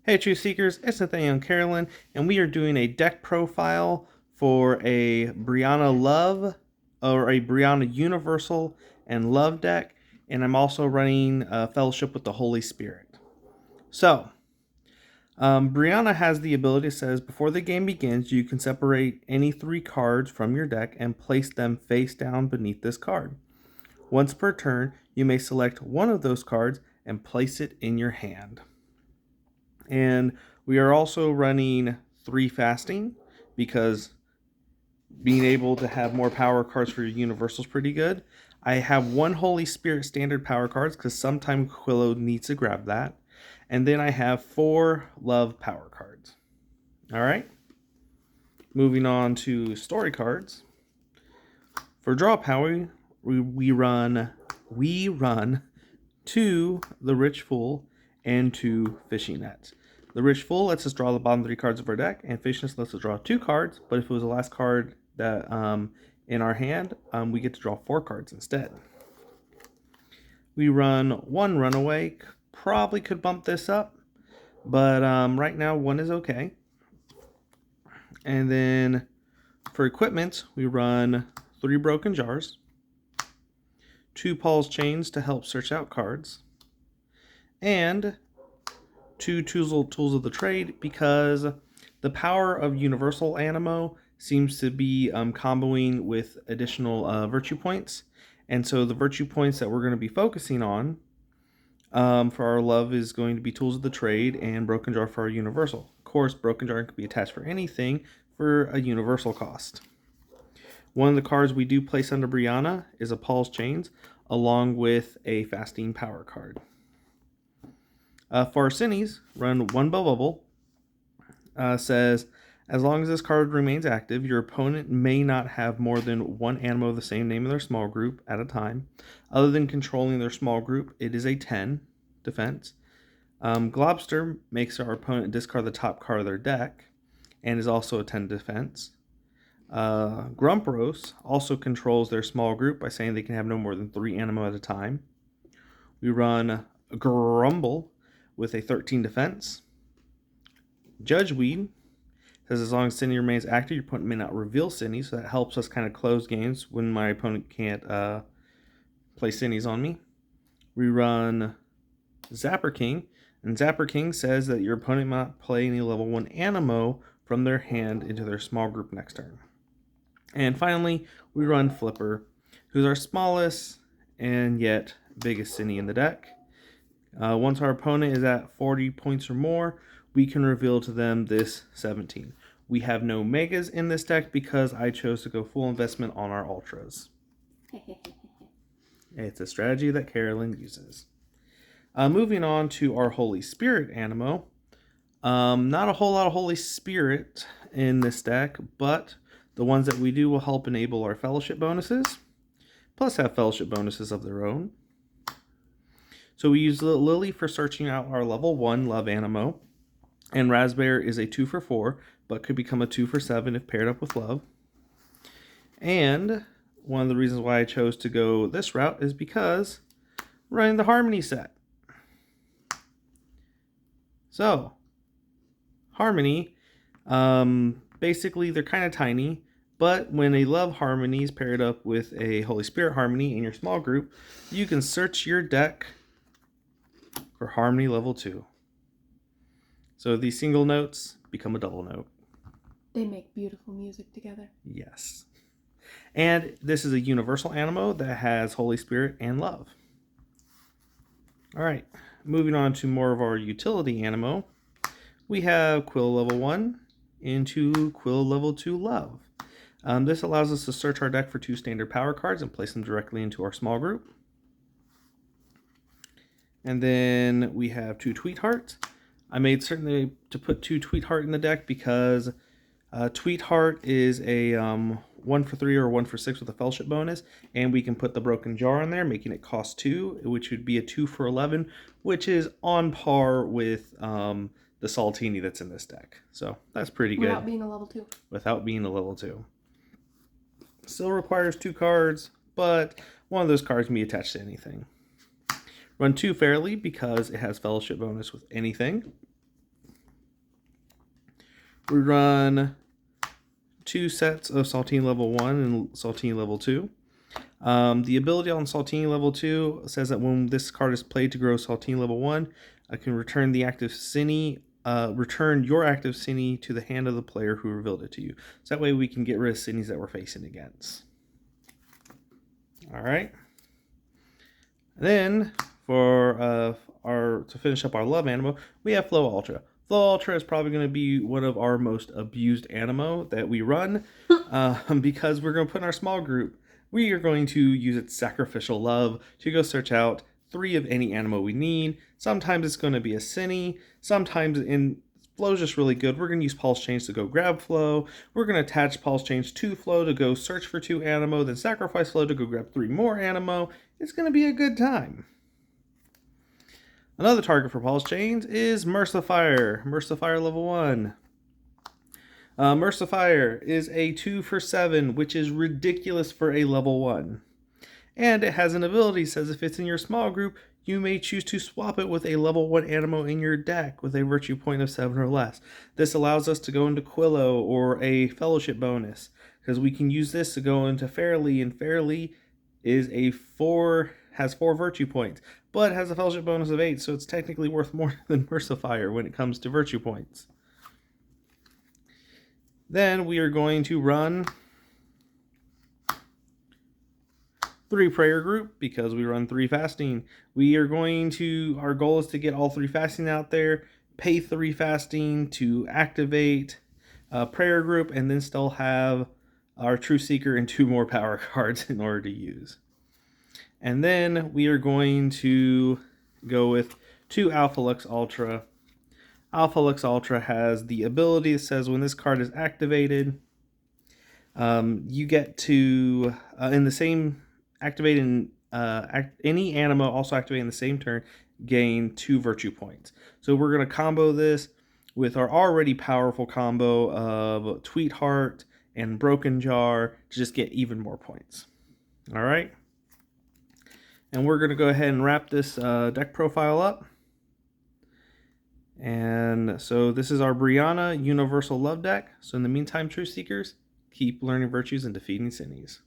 Hey Truth Seekers, it's Nathanael and Carolyn, and we are doing a deck profile for a Breanna Love, or a Breanna Universal and Love deck, and I'm also running a Fellowship with the Holy Spirit. So, Breanna has the ability that says, before the game begins, you can separate any 3 cards from your deck and place them face down beneath this card. Once per turn, you may select one of those cards and place it in your hand. And we are also running 3 fasting because being able to have more power cards for your universal is pretty good. I have 1 Holy Spirit standard power cards because sometimes Quillo needs to grab that. And then I have 4 love power cards. All right. Moving on to story cards. For draw power, we run 2 The Rich Fool and 2 Fishing Nets. The Rich Fool lets us draw the bottom 3 cards of our deck, and Fishing Nets lets us draw 2 cards, but if it was the last card that in our hand, we get to draw 4 cards instead. We run 1 Runaway. Probably could bump this up, but right now 1 is okay. And then for equipment, we run 3 Broken Jars, 2 Paul's Chains to help search out cards, and 2 tools of the trade because the power of Universal Animo seems to be comboing with additional virtue points. And so the virtue points that we're going to be focusing on for our love is going to be Tools of the Trade and Broken Jar for our Universal. Of course, Broken Jar can be attached for anything for a Universal cost. One of the cards we do place under Breanna is a Paul's Chains, along with a Fasting Power card. For our Cinnies, run 1 Bubble. Says, as long as this card remains active, your opponent may not have more than 1 Animo of the same name in their small group at a time. Other than controlling their small group, it is a 10 defense. Globster makes our opponent discard the top card of their deck and is also a 10 defense. Grumpros also controls their small group by saying they can have no more than 3 Animo at a time. We run Grumble with a 13 defense. Judge Weed says as long as Cindy remains active, your opponent may not reveal Cindy, so that helps us kind of close games when my opponent can't play Cindy's on me. We run Zapper King, and Zapper King says that your opponent might not play any level 1 Animo from their hand into their small group next turn. And finally, we run Flipper, who's our smallest and yet biggest Cindy in the deck. Once our opponent is at 40 points or more, we can reveal to them this 17. We have no megas in this deck because I chose to go full investment on our ultras. It's a strategy that Carolyn uses. Moving on to our Holy Spirit Animo. Not a whole lot of Holy Spirit in this deck, but the ones that we do will help enable our fellowship bonuses, plus have fellowship bonuses of their own. So we use Lily for searching out our level 1 Love Animo, and Raspberry is a 2 for 4, but could become a 2 for 7 if paired up with Love. And one of the reasons why I chose to go this route is because we're running the Harmony set. So, Harmony, basically they're kind of tiny, but when a Love Harmony is paired up with a Holy Spirit Harmony in your small group, you can search your deck for Harmony level 2. So these single notes become a double note. They make beautiful music together. Yes. And this is a universal Animo that has Holy Spirit and Love. All right, moving on to more of our utility Animo. We have Quill level 1 into Quill level 2 Love. This allows us to search our deck for 2 standard power cards and place them directly into our small group. And then we have 2 Tweethearts. I made certain to put 2 Tweetheart in the deck because Tweetheart is a 1 for 3 or 1 for 6 with a fellowship bonus, and we can put the Broken Jar in there, making it cost 2, which would be a 2 for 11, which is on par with the Saltini that's in this deck. So that's pretty good. Without being a level 2. Without being a level 2. Still requires 2 cards, but one of those cards can be attached to anything. Run 2 Fairly because it has fellowship bonus with anything. we run 2 sets of Saltine level 1 and Saltine level 2. The ability on Saltine level 2 says that when this card is played to grow Saltine level 1, I can return the active Cine, return your active Cine to the hand of the player who revealed it to you. So that way we can get rid of Cines that we're facing against. Alright. Then, for to finish up our love Animo, we have Flow Ultra. Flow Ultra is probably going to be one of our most abused Animo that we run because we're going to put in our small group. We are going to use its sacrificial love to go search out 3 of any Animo we need. Sometimes it's going to be a Cine. Sometimes Flow's just really good. We're going to use Pulse Change to go grab Flow. We're going to attach Pulse Change to Flow to go search for 2 Animo, then sacrifice Flow to go grab 3 more Animo. It's going to be a good time. Another target for Pulse Chains is Mercifier. Mercifier level 1. Mercifier is a 2 for 7, which is ridiculous for a level 1. And it has an ability that says if it's in your small group, you may choose to swap it with a level 1 Animo in your deck with a virtue point of 7 or less. This allows us to go into Quillo or a fellowship bonus, because we can use this to go into Fairly, and Fairly is has 4 virtue points, but has a fellowship bonus of 8, so it's technically worth more than Mercifier when it comes to virtue points. Then we are going to run 3 prayer group because we run 3 fasting. Our goal is to get all 3 fasting out there, pay 3 fasting to activate prayer group, and then still have our True Seeker and 2 more power cards in order to use. And then we are going to go with 2 Alpha Lux Ultra. Alpha Lux Ultra has the ability that says when this card is activated, you get to, in the same activating, any Animo also activating the same turn, gain 2 virtue points. So we're going to combo this with our already powerful combo of Tweetheart and Broken Jar to just get even more points. All right. And we're going to go ahead and wrap this deck profile up. And so this is our Breanna Universal Love deck. So in the meantime, Truth Seekers, keep learning virtues and defeating Cines.